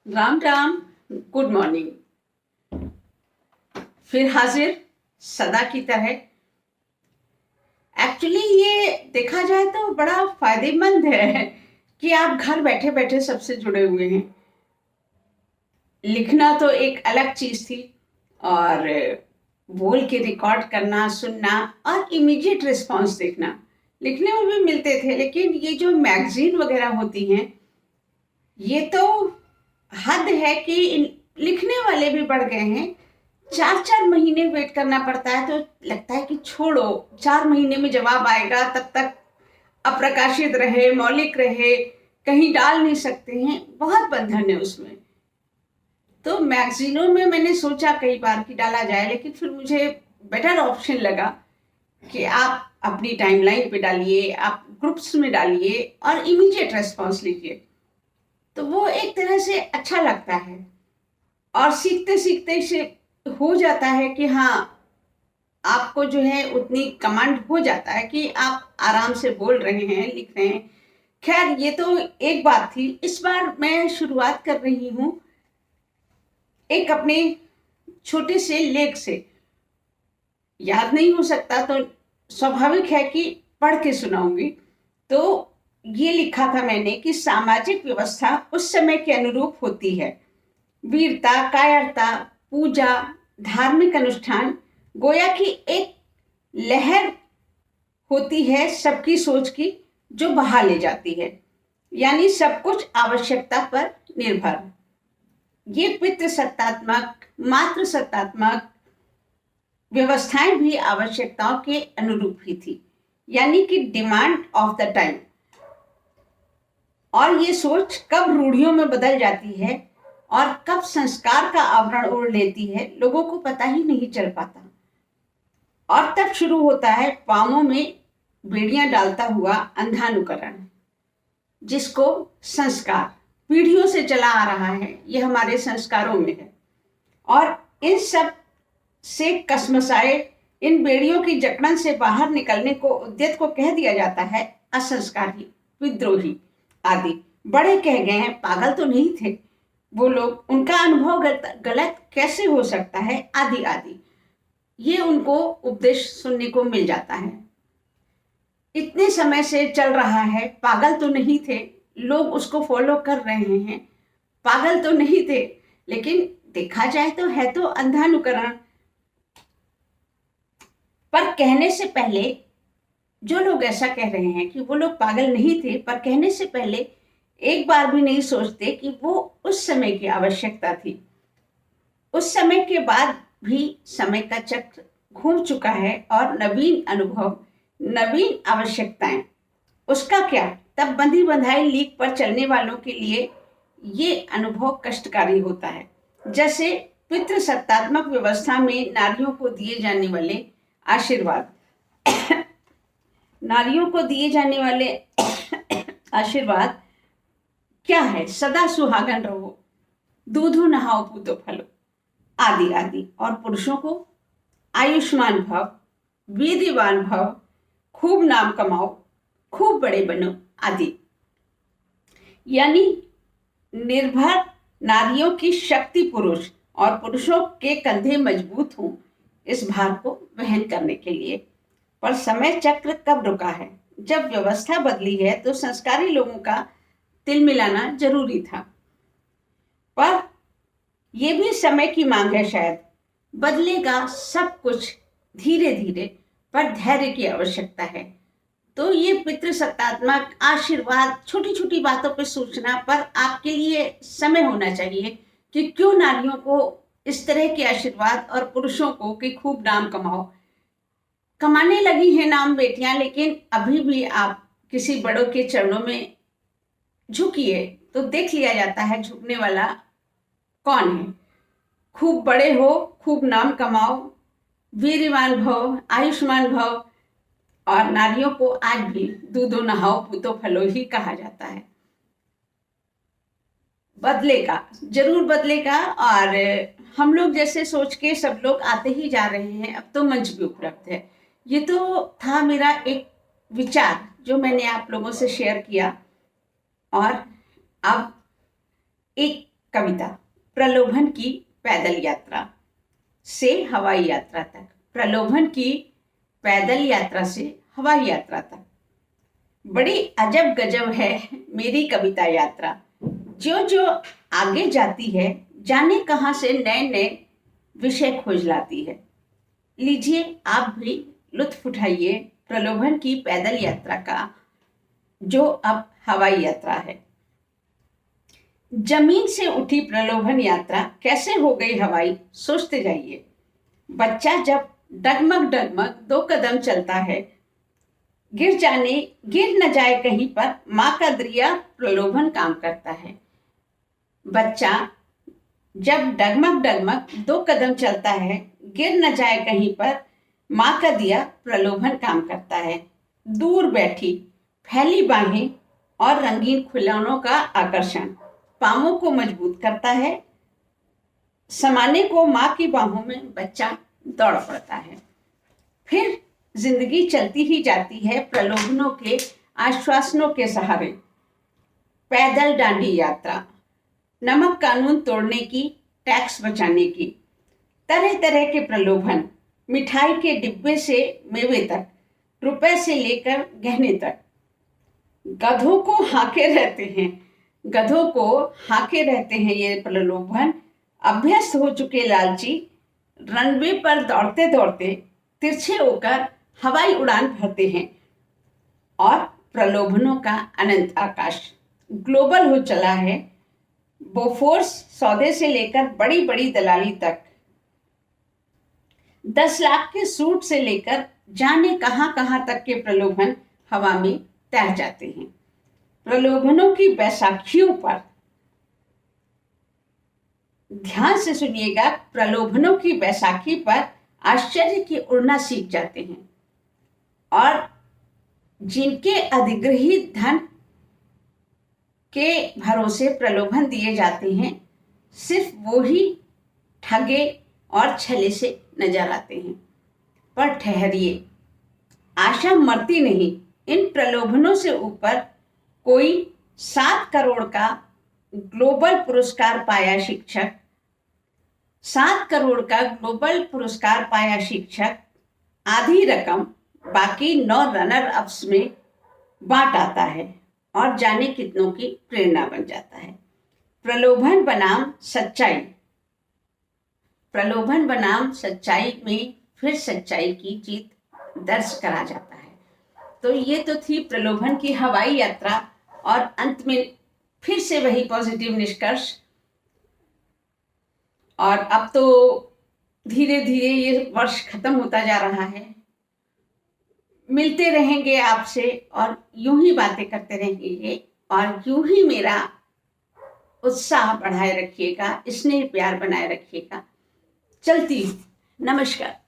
Ram Ram. Good morning. फिर हाजिर सदा की तरह। एक्चुअली ये देखा जाए तो बड़ा फायदेमंद है कि आप घर बैठे बैठे सबसे जुड़े हुए हैं। लिखना तो एक अलग चीज थी, और बोल के रिकॉर्ड करना, सुनना और इमीडिएट रिस्पांस देखना। लिखने में भी मिलते थे, लेकिन ये जो मैगजीन वगैरह होती हैं, ये तो हद है कि लिखने वाले भी बढ़ गए हैं। 4-4 महीने वेट करना पड़ता है, तो लगता है कि छोड़ो, 4 महीने में जवाब आएगा, तब तक अप्रकाशित रहे, मौलिक रहे, कहीं डाल नहीं सकते हैं, बहुत बंधन है उसमें। तो मैगजीनों में मैंने सोचा कई बार कि डाला जाए, लेकिन फिर मुझे बेटर ऑप्शन लगा कि आप अपनी टाइमलाइन पे डालिए, आप ग्रुप्स में डालिए और इमीडिएट रेस्पॉन्स लीजिए। तो वो एक तरह से अच्छा लगता है, और सीखते सीखते से हो जाता है कि हाँ, आपको जो है उतनी कमांड हो जाता है कि आप आराम से बोल रहे हैं, लिख रहे हैं। खैर, ये तो एक बात थी। इस बार मैं शुरुआत कर रही हूँ एक अपने छोटे से लेख से। याद नहीं हो सकता तो स्वाभाविक है कि पढ़ के सुनाऊंगी। तो ये लिखा था मैंने कि सामाजिक व्यवस्था उस समय के अनुरूप होती है। वीरता, कायरता, पूजा, धार्मिक अनुष्ठान गोया की एक लहर होती है सबकी सोच की, जो बहा ले जाती है। यानी सब कुछ आवश्यकता पर निर्भर। ये पितृसत्तात्मक, मातृ सत्तात्मक व्यवस्थाएं भी आवश्यकताओं के अनुरूप ही थी, यानी कि डिमांड ऑफ द टाइम। और ये सोच कब रूढ़ियों में बदल जाती है और कब संस्कार का आवरण ओढ़ लेती है, लोगों को पता ही नहीं चल पाता। और तब शुरू होता है पांवों में बेड़ियां डालता हुआ अंधानुकरण, जिसको संस्कार पीढ़ियों से चला आ रहा है। ये हमारे संस्कारों में है, और इन सब से कसमसाए इन बेड़ियों की जकड़न से बाहर निकलने को उद्यत को कह दिया जाता है असंस्कारी, विद्रोही आदि। बड़े कह गए हैं, पागल तो नहीं थे वो लोग, उनका अनुभव गलत कैसे हो सकता है, आदि आदि। ये उनको उपदेश सुनने को मिल जाता है। इतने समय से चल रहा है, पागल तो नहीं थे लोग, उसको फॉलो कर रहे हैं, पागल तो नहीं थे। लेकिन देखा जाए तो है तो अंधानुकरण। पर कहने से पहले जो लोग ऐसा कह रहे हैं कि वो लोग पागल नहीं थे, पर कहने से पहले एक बार भी नहीं सोचते कि वो उस समय की आवश्यकता थी। उस समय के बाद भी समय का चक्र घूम चुका है, और नवीन अनुभव, नवीन आवश्यकताएं। उसका क्या, तब बंधी बंधाई लीक पर चलने वालों के लिए ये अनुभव कष्टकारी होता है। जैसे पितृसत्तात्मक व्यवस्था में नारियों को दिए जाने वाले आशीर्वाद, नारियों को दिए जाने वाले आशीर्वाद क्या है? सदा सुहागन रहो, दूधो नहाओ पूतो फलो, आदि आदि। और पुरुषों को आयुष्मान भव, विधिवान भव, खूब नाम कमाओ, खूब बड़े बनो, आदि। यानी निर्भर नारियों की शक्ति पुरुष, और पुरुषों के कंधे मजबूत हों इस भार को वहन करने के लिए। पर समय चक्र कब रुका है? जब व्यवस्था बदली है तो संस्कारी लोगों का तिल मिलाना जरूरी था। पर यह भी समय की मांग है शायद। बदलेगा सब कुछ धीरे धीरे, पर धैर्य की आवश्यकता है। तो ये पितृसत्तात्मक आशीर्वाद, छोटी छोटी बातों पे सोचना, पर आपके लिए समय होना चाहिए कि क्यों नारियों को इस तरह के आशीर्वाद, और पुरुषों को कि खूब नाम कमाओ। कमाने लगी हैं नाम बेटियां, लेकिन अभी भी आप किसी बड़ों के चरणों में झुकिए तो देख लिया जाता है झुकने वाला कौन है। खूब बड़े हो, खूब नाम कमाओ, वीरवान भव, आयुष्मान भव। और नारियों को आज भी दूधो नहाओ पूतो फलो ही कहा जाता है। बदलेगा, जरूर बदलेगा। और हम लोग जैसे सोच के सब लोग आते ही जा रहे हैं, अब तो मंच भी उपलब्ध है। ये तो था मेरा एक विचार जो मैंने आप लोगों से शेयर किया। और अब एक कविता। प्रलोभन की पैदल यात्रा से हवाई यात्रा तक। प्रलोभन की पैदल यात्रा से हवाई यात्रा तक। बड़ी अजब गजब है मेरी कविता यात्रा। जो जो आगे जाती है जाने कहाँ से नए नए विषय खोज लाती है। लीजिए आप भी लुत्फ उठाइए प्रलोभन की पैदल यात्रा का, जो अब हवाई यात्रा है। जमीन से उठी प्रलोभन यात्रा कैसे हो गई हवाई, सोचते जाइए। बच्चा जब डगमग डगमग 2 कदम चलता है, गिर न जाए कहीं पर, माँ का दिया प्रलोभन काम करता है। बच्चा जब डगमग डगमग 2 कदम चलता है, गिर न जाए कहीं पर, माँ का दिया प्रलोभन काम करता है। दूर बैठी फैली बाहें और रंगीन खिलौनों का आकर्षण पांवों को मजबूत करता है। समाने को माँ की बाहों में बच्चा दौड़ पड़ता है। फिर जिंदगी चलती ही जाती है प्रलोभनों के आश्वासनों के सहारे। पैदल डांडी यात्रा, नमक कानून तोड़ने की, टैक्स बचाने की, तरह तरह के प्रलोभन, मिठाई के डिब्बे से मेवे तक, रुपए से लेकर गहने तक। गधों को हाके रहते हैं ये प्रलोभन। अभ्यस्त हो चुके लालची रनवे पर दौड़ते दौड़ते तिरछे होकर हवाई उड़ान भरते हैं। और प्रलोभनों का अनंत आकाश ग्लोबल हो चला है। बोफोर्स सौदे से लेकर बड़ी बड़ी दलाली तक, 10 लाख के सूट से लेकर जाने कहां कहां तक के प्रलोभन हवा में तैर जाते हैं। प्रलोभनों की बैसाखियों पर ध्यान से सुनिएगा। प्रलोभनों की बैसाखी पर आश्चर्य की उड़ना सीख जाते हैं। और जिनके अधिग्रहित धन के भरोसे प्रलोभन दिए जाते हैं, सिर्फ वो ही ठगे और छले से नजर आते हैं। पर ठहरिए, आशा मरती नहीं। इन प्रलोभनों से ऊपर कोई 7 करोड़ का ग्लोबल पुरस्कार पाया शिक्षक, 7 करोड़ का ग्लोबल पुरस्कार पाया शिक्षक, आधी रकम बाकी 9 रनर अप्स में बांट आता है और जाने कितनों की प्रेरणा बन जाता है। प्रलोभन बनाम सच्चाई। प्रलोभन बनाम सच्चाई में फिर सच्चाई की जीत दर्ज करा जाता है। तो ये तो थी प्रलोभन की हवाई यात्रा, और अंत में फिर से वही पॉजिटिव निष्कर्ष। और अब तो धीरे धीरे ये वर्ष खत्म होता जा रहा है। मिलते रहेंगे आपसे और यूं ही बातें करते रहेंगे, और यूं ही मेरा उत्साह बढ़ाए रखिएगा, स्नेह प्यार बनाए रखिएगा। चलती हूँ। नमस्कार।